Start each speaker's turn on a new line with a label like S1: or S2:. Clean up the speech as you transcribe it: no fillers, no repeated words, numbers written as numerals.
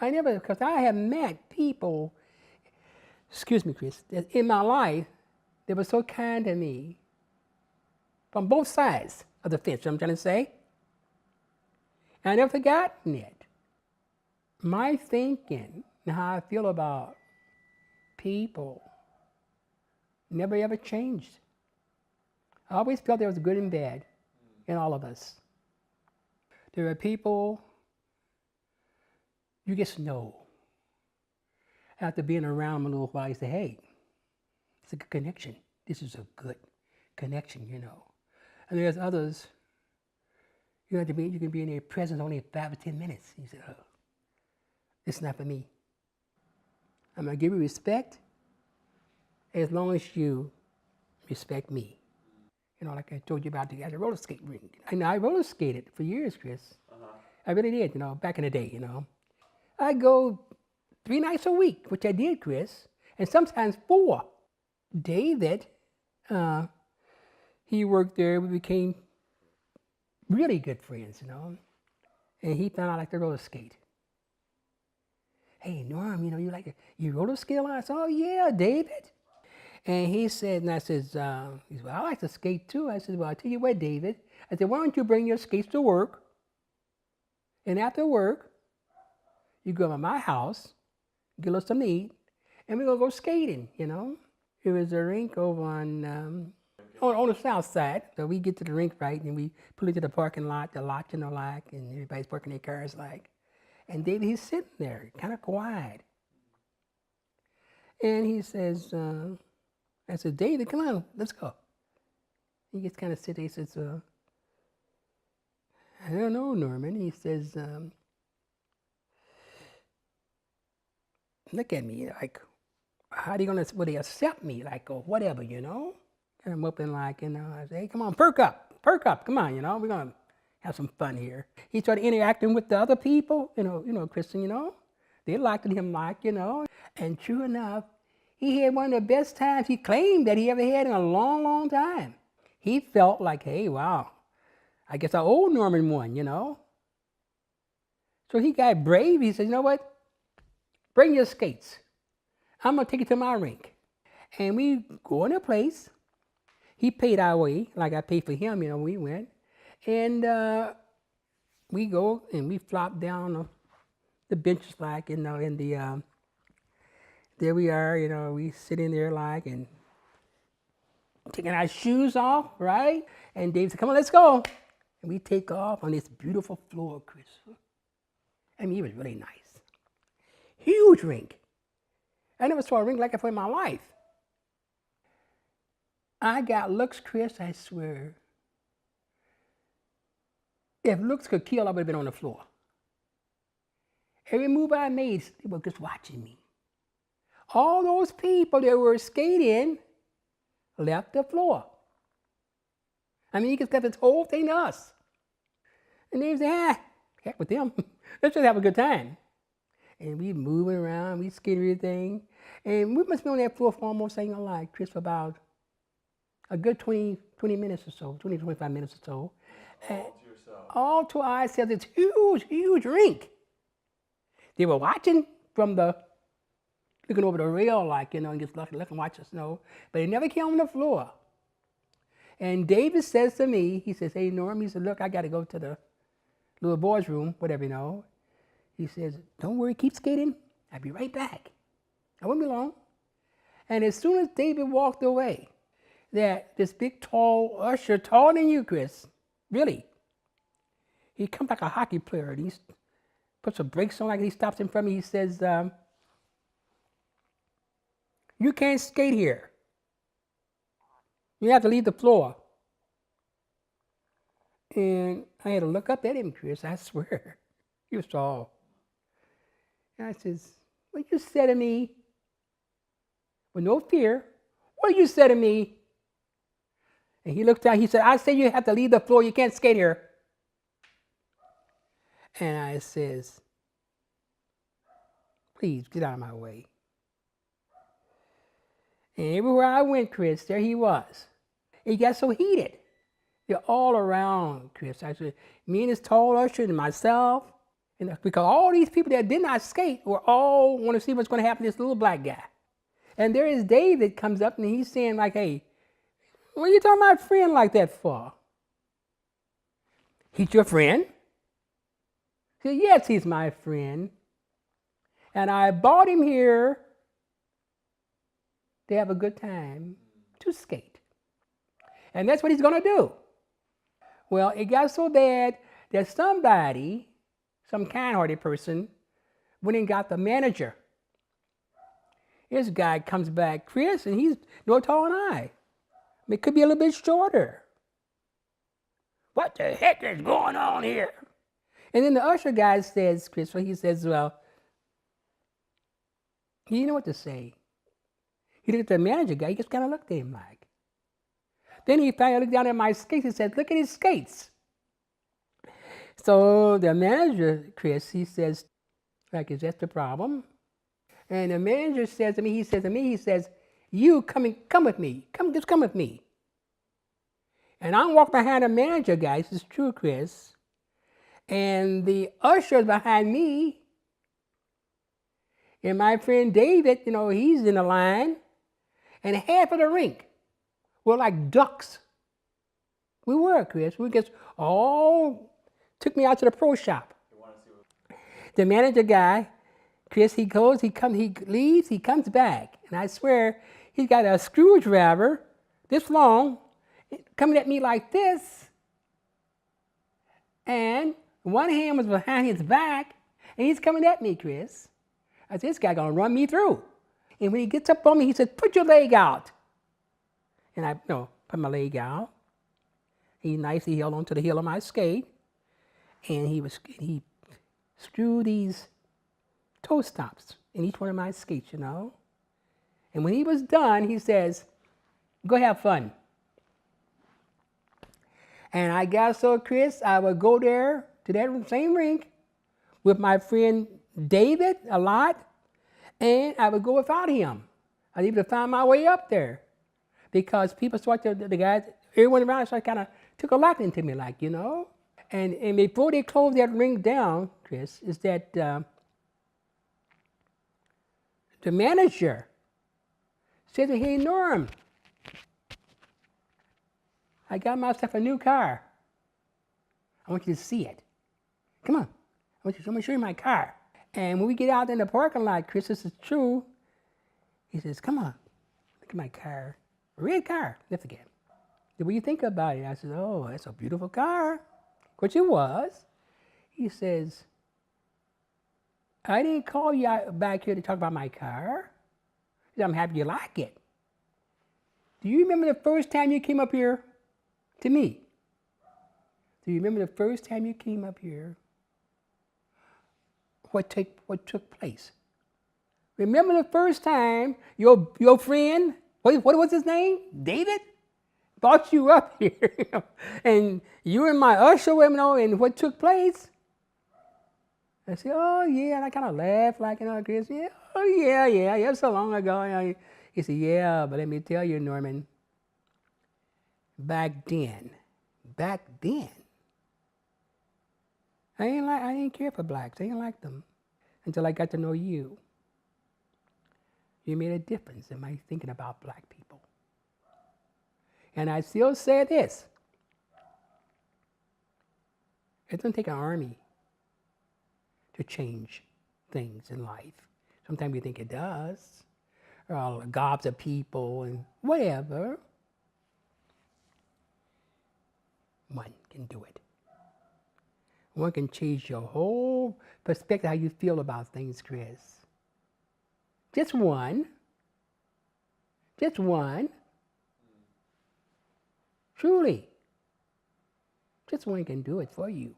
S1: I never, because I have met people, excuse me, Chris, that in my life that were so kind to me from both sides of the fence, you know what I'm trying to say? And I never forgotten it. My thinking and how I feel about people never ever changed. I always felt there was good and bad in all of us. There are people you just know. After being around them a little while, you say, hey, it's a good connection. This is a good connection, you know. And there's others, you can be in their presence only 5 or 10 minutes. You say, oh, it's not for me. I'm going to give you respect as long as you respect me. You know, like I told you about the roller skate rink. And I roller skated for years, Chris. I really did, you know, back in the day, you know. I go 3 nights a week, which I did, Chris, and sometimes 4. David, he worked there. We became really good friends, you know. And he found out I like to roller skate. Hey, Norm, you know, you roller skate a lot? I said, oh, yeah, David. And he said, and I said, well, I like to skate too. I said, well, I tell you what, David. I said, why don't you bring your skates to work? And after work, you go to my house, get us some to eat, and we're going to go skating, you know. It was a rink over on the south side. So we get to the rink, right, and we pull into the parking lot, the lot, you know, like, and everybody's parking their cars, like. And David, he's sitting there, kind of quiet. And he says, I said, David, come on, let's go. He gets kind of sit there. He says, I don't know, Norman. He says, look at me, like, how are they will they accept me, like, or whatever, you know? And I'm up and like, you know, I say, hey, come on, perk up, come on, you know, we're gonna have some fun here. He started interacting with the other people, you know, Christian, you know, they liked him, like, you know, and true enough, he had one of the best times he claimed that he ever had in a long, long time. He felt like, hey, wow, I guess I owe Norman one, you know. So he got brave. He said, you know what? Bring your skates. I'm going to take you to my rink. And we go in a place. He paid our way, like I paid for him, you know, we went. And we go and we flop down the benches, like, you know, in the, there we are, you know, we sit in there, like, and taking our shoes off, right? And Dave said, come on, let's go. And we take off on this beautiful floor, Chris. I mean, it was really nice. Huge rink. I never saw a rink like that in my life. I got looks, Chris, I swear. If looks could kill, I would have been on the floor. Every move I made, they were just watching me. All those people that were skating left the floor. I mean, you could get this whole thing to us. And they said, heck with them. Let's just have a good time. And we moving around, we skating everything. And we must be on that floor for almost, saying like, Chris, for about a good 20 minutes or so, 20, 25 minutes or so.
S2: All to yourself.
S1: All to ourselves. It's huge, huge rink. They were watching from looking over the rail, like, you know, and just looking, watch the snow. But they never came on the floor. And David says to me, he says, hey, Norm, he said, look, I got to go to the little boys' room, whatever, you know. He says, don't worry, keep skating. I'll be right back. I won't be long. And as soon as David walked away, that this big, tall usher, taller than you, Chris, really, he comes like a hockey player, and he puts some brakes on, like he stops in front of me. He says, you can't skate here. You have to leave the floor. And I had to look up at him, Chris, I swear. He was tall. And I says, what you said to me, with no fear, what you said to me? And he looked down, he said, I say you have to leave the floor, you can't skate here. And I says, please get out of my way. And everywhere I went, Chris, there he was. It got so heated. They're all around, Chris. I said, me and this tall usher and myself, And because all these people that did not skate were all want to see what's going to happen to this little black guy. And there is David comes up and he's saying like, hey, what are you talking about friend like that for? He's your friend? He said, yes, he's my friend. And I brought him here to have a good time, to skate. And that's what he's going to do. Well, it got so bad that somebody, some kind-hearted person, went and got the manager. This guy comes back, Chris, and he's no taller than I. It could be a little bit shorter. What the heck is going on here? And then the usher guy says, Chris, he says, well, he didn't know what to say. He looked at the manager guy, he just kind of looked at him like. Then he finally looked down at my skates and said, look at his skates. So the manager, Chris, he says, like, is that the problem? And the manager says to me, he says, you come with me. Just come with me. And I walk behind the manager guy, this is true, Chris. And the usher's behind me. And my friend David, he's in the line. And half of the rink were like ducks. We were, Chris. We just all took me out to the pro shop. The manager guy, Chris, he leaves, he comes back. And I swear, he's got a screwdriver this long, coming at me like this. And one hand was behind his back, and he's coming at me, Chris. I said, this guy gonna run me through. And when he gets up on me, he said, put your leg out. And I put my leg out. He nicely held onto the heel of my skate. And he screwed these toe stops in each one of my skates, And when he was done, he says, go have fun. And I got so, Chris, I would go there to that same rink with my friend David a lot, and I would go without him. I was able to find my way up there because people started, the guys, everyone around started kind of took a liking to me, like, And before they closed that rink down, Chris, is that the manager said to me, hey, Norm, I got myself a new car. I want you to see it. Come on. I'm going to show you my car. And when we get out in the parking lot, Chris, this is true. He says, come on, look at my car. Red car. Lift again. What do you think about it? I said, oh, that's a beautiful car. Which it was. He says, I didn't call you back here to talk about my car. He said, I'm happy you like it. Do you remember the first time you came up here to me? Do you remember the first time you came up here? What took place? Remember the first time your friend, what was his name? David? Brought you up here. And you and my usher, and what took place? I said, oh yeah, and I kind of laughed like, Chris, yeah, oh yeah, so long ago. He said, yeah, but let me tell you, Norman, back then, I didn't care for blacks. I didn't like them until I got to know you. You made a difference in my thinking about black people. And I still say this. It doesn't take an army to change things in life. Sometimes we think it does. Or gobs of people and whatever. One can do it. One can change your whole perspective, how you feel about things, Chris. Just one. Just one. Truly. Just one can do it for you.